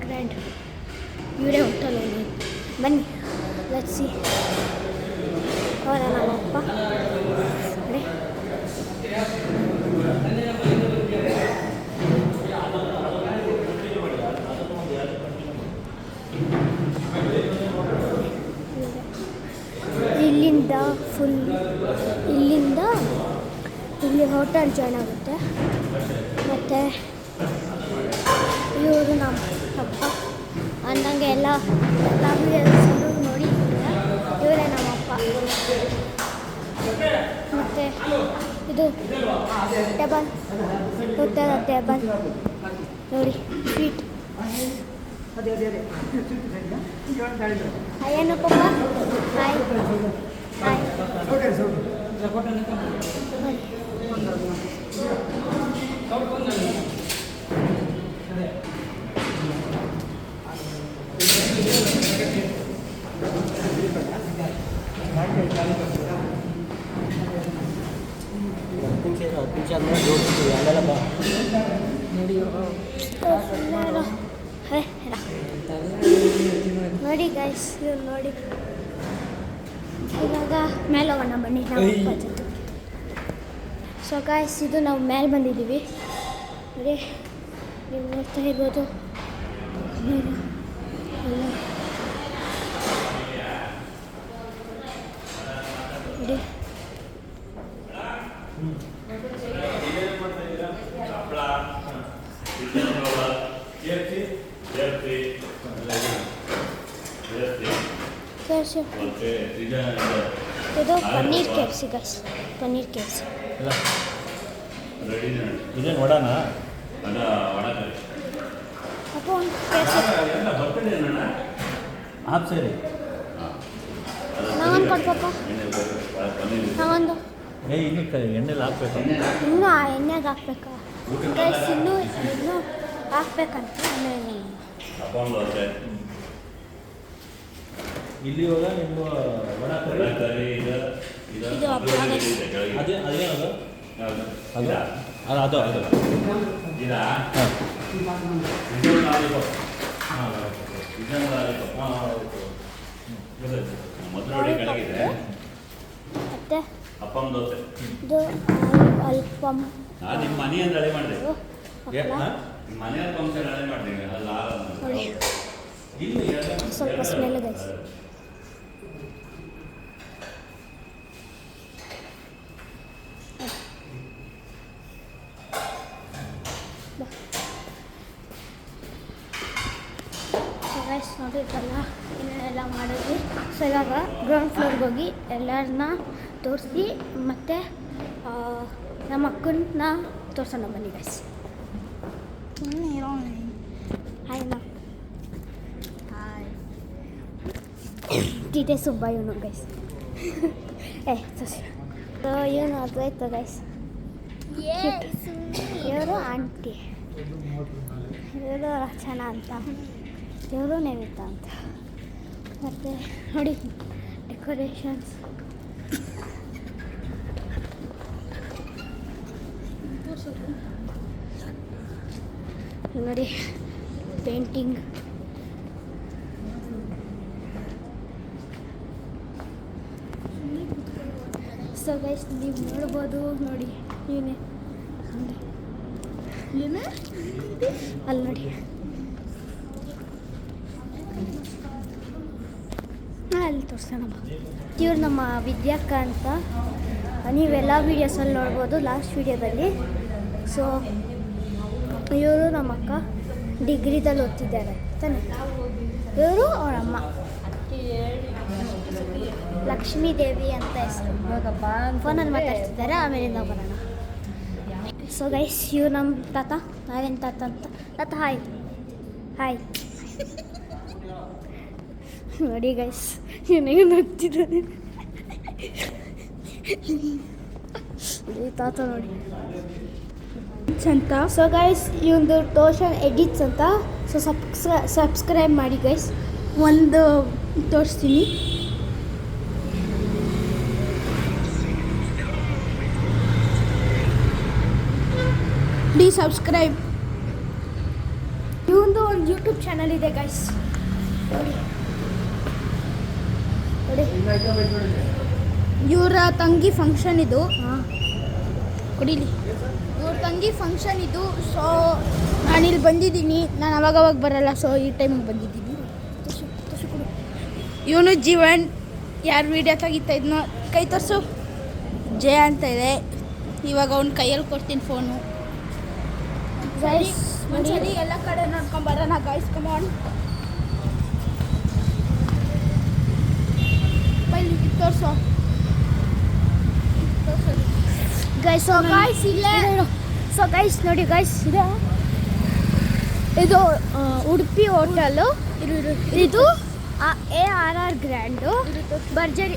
Grand ಇವರೇ hotel owner. ಬನ್ನಿ let's see. ಅವರ ನಮ್ಮಪ್ಪ ನೋಡಿ. ಇಲ್ಲಿಂದ ಫುಲ್ ಇಲ್ಲಿ ಹೋಟೆಲ್ ಜಾಯ್ನ್ ಆಗುತ್ತೆ. ಮತ್ತು ಇವರು ನಮ್ಮ ಅಪ್ಪ ಅಂದಂಗೆ ಎಲ್ಲ ವೀಡಿಯೋಸಲ್ಲೂ ನೋಡಿ ಇವರೇ ನಮ್ಮಪ್ಪ. ಮತ್ತು ಇದು ಟೇಬಲ್ ಗೊತ್ತಲ್ಲ, ಟೇಬಲ್ ನೋಡಿ ಸ್ವೀಟ್. ಏನು ಪಪ್ಪ? Hi hi. ನೋಡಿ ಗೈಸ್, ಇವ್ರು ನೋಡಿ. ಇವಾಗ ಮೇಲೆ ಹೋಗೋಣ ಬನ್ನಿ ನಾವು. ಸೊ ಗೈಸ್, ಇದು ನಾವು ಮೇಲೆ ಬಂದಿದ್ದೀವಿ ನೋಡಿ. ನೀವು ನೋಡ್ತಾ ಇರ್ಬೋದು ನೋಡಿ. ಇದು ಪನ್ನೀರ್ ಕೆಫ್ಸಿ ಗೈಸ್, ಪನ್ನೀರ್ ಕೆಫ್ಸಿ. ಇದೇನು ವಡಾನ? ಅಪ್ಪ ಒಂದು ಕೆಫ್ಸಿ ಹಾಫ್ ಸೇರಿ ನಾವೊಂದು ಕೊಡ್ಪಪ್ಪ. ನಾವೊಂದು ಇನ್ನೂ ಎಣ್ಣೆಲಿ ಹಾಕ್ಬೇಕು. ಇನ್ನೂ ಆ ಎಣ್ಣೆಗೆ ಹಾಕ್ಬೇಕಾ ಗೈಸ್? ಇನ್ನೂ ಹಾಕ್ಬೇಕಂತ. ಇಲ್ಲಿ ಇವಾಗ ನಿಮ್ಮ ವಡಾ ಇದು ಹಪ್ಪಳ ಗೈಸ್. ಅದೇನದು? ಅದು ಅದು ಅದು ಮತ್ತೆ ಅಪ್ಪಂ ದೋಸೆ. ಇದು ಅಲ್ಪಂ. ನಿಮ್ಮ ಮನೆಯಿಂದ ಹಳೆ ಮಾಡಿದೆ, ನಿಮ್ಮ ಮನೆಯ ಫಂಕ್ಷನ್ ಹಳೆ ಮಾಡಿದೆ. ಅಲ್ಲ ಸ್ವಲ್ಪ ಸ್ಮೆಲ್ ಗೈಸ್. ಗೈಸ್ ನೋಡಿದ್ರಲ್ಲ ಇನ್ನೆಲ್ಲ ಮಾಡಿದ್ವಿ. ಸೊ ಇವಾಗ ಗ್ರೌಂಡ್ ಫ್ಲೋರ್ಗೆ ಹೋಗಿ ಎಲ್ಲರನ್ನ ತೋರಿಸಿ ಮತ್ತು ನಮ್ಮ ಅಕ್ಕನ ತೋರ್ಸೋಣ ಬನ್ನಿ ಗೈಸ್. ಹಾಯ್ ಮಾ. ಹಾಯ್. ಟಿಟೆ ಸುಬ್ಬ ಇವನು ಗೈಸ್. ಸೊ ಇವನು ಅದ್ವೈತ ಗೈಸ್. ಇವರು ಆಂಟಿ, ಇವರು ರಚನಾ ಅಂತ, ಇವರು ನವಿತಾ ಅಂತ. ಮತ್ತು ನೋಡಿ ಡೆಕೋರೇಷನ್ಸ್ ನೋಡಿ, ಪೇಂಟಿಂಗ್. ಸೊ ಗೈಸ್ ನೀವು ನೋಡ್ಬೋದು ನೋಡಿ. ಏನೇ ಅಲ್ಲಿ ನೋಡಿ, ಅಲ್ಲಿ ತೋರಿಸೋಣ. ಇವ್ರು ನಮ್ಮ ವಿದ್ಯಾಕ್ಕ ಅಂತ, ನೀವೆಲ್ಲ ವೀಡಿಯೋಸಲ್ಲಿ ನೋಡ್ಬೋದು ಲಾಸ್ಟ್ ವೀಡಿಯೋದಲ್ಲಿ. ಸೊ ಇವರು ನಮ್ಮ ಅಕ್ಕ ಡಿಗ್ರಿದಲ್ಲಿ ಓದ್ತಿದ್ದಾರೆ ತಾನೆ. ಇವರು ಅವರಮ್ಮ ಲಕ್ಷ್ಮೀ ದೇವಿ ಅಂತ ಹೆಸರು. ಫೋನಲ್ಲಿ ಮಾತಾಡ್ತಿದ್ದಾರೆ, ಆಮೇಲಿಂದ ಬರೋಣ. ಸೊ ಗೈಸ್, ಇವ್ರು ನಮ್ಮ ತಾತ, ನಾವೇನು ತಾತ ಅಂತ. ತಾತ ಹಾಯ್ ಹಾಯ್. ನೋಡಿ ಗೈಸ್, ನನಗೆ ನಗ್ತಿದ್ದಾನೆ ತಾತ ನೋಡಿ ಅಂತ. ಸೊ ಗೈಸ್, ಇವಂದು ಟೋಷನ್ ಎಡಿಟ್ಸ್ ಅಂತ. ಸೊ ಸಬ್ಸ್ಕ್ರೈಬ್ ಮಾಡಿ ಗೈಸ್. ಒಂದು ತೋರಿಸ್ತೀನಿ. Please subscribe. ಇವಂದು ಒಂದು ಒಂದು ಯೂಟ್ಯೂಬ್ ಚಾನಲ್ ಇದೆ ಗೈಸ್, ನೋಡಿ ಇವರ ತಂಗಿ ಫಂಕ್ಷನ್ ಇದು. ಕುಡೀಲಿ. ಇವ್ರ ತಂಗಿ ಫಂಕ್ಷನ್ ಇದು. ಸೊ ನಾನಿಲ್ಲಿ ಬಂದಿದ್ದೀನಿ. ನಾನು ಅವಾಗವಾಗ ಬರಲ್ಲ, ಸೊ ಈ ಟೈಮಿಗೆ ಬಂದಿದ್ದೀನಿ. ಇವನು ಜೀವನ್, ಯಾರು ವೀಡಿಯೋ ತೆಗಿತಾ ಇದ್ನೋ ಕೈ ತೋರಿಸು, ಜಯ ಅಂತ ಇದೆ. ಇವಾಗ ಅವ್ನ ಕೈಯಲ್ಲಿ ಕೊಡ್ತೀನಿ ಫೋನು. ಒಂದ್ಸಲಿ ಎಲ್ಲ ಕಡೆ ನೋಡ್ಕೊಂಬರೋಣ ಗೈಸ್, ಕಮಾನ್. ತೋರಿಸು ಗೈಸ್. ಸೊ ಗೈಸ್ ಇಲ್ಲೇ, ಸೊ ಗೈಸ್ ನೋಡಿ ಗೈಸ್, ಇದು ಉಡುಪಿ ಹೋಟೆಲು. ಇದು ARR ಗ್ರ್ಯಾಂಡು ಭರ್ಜರಿ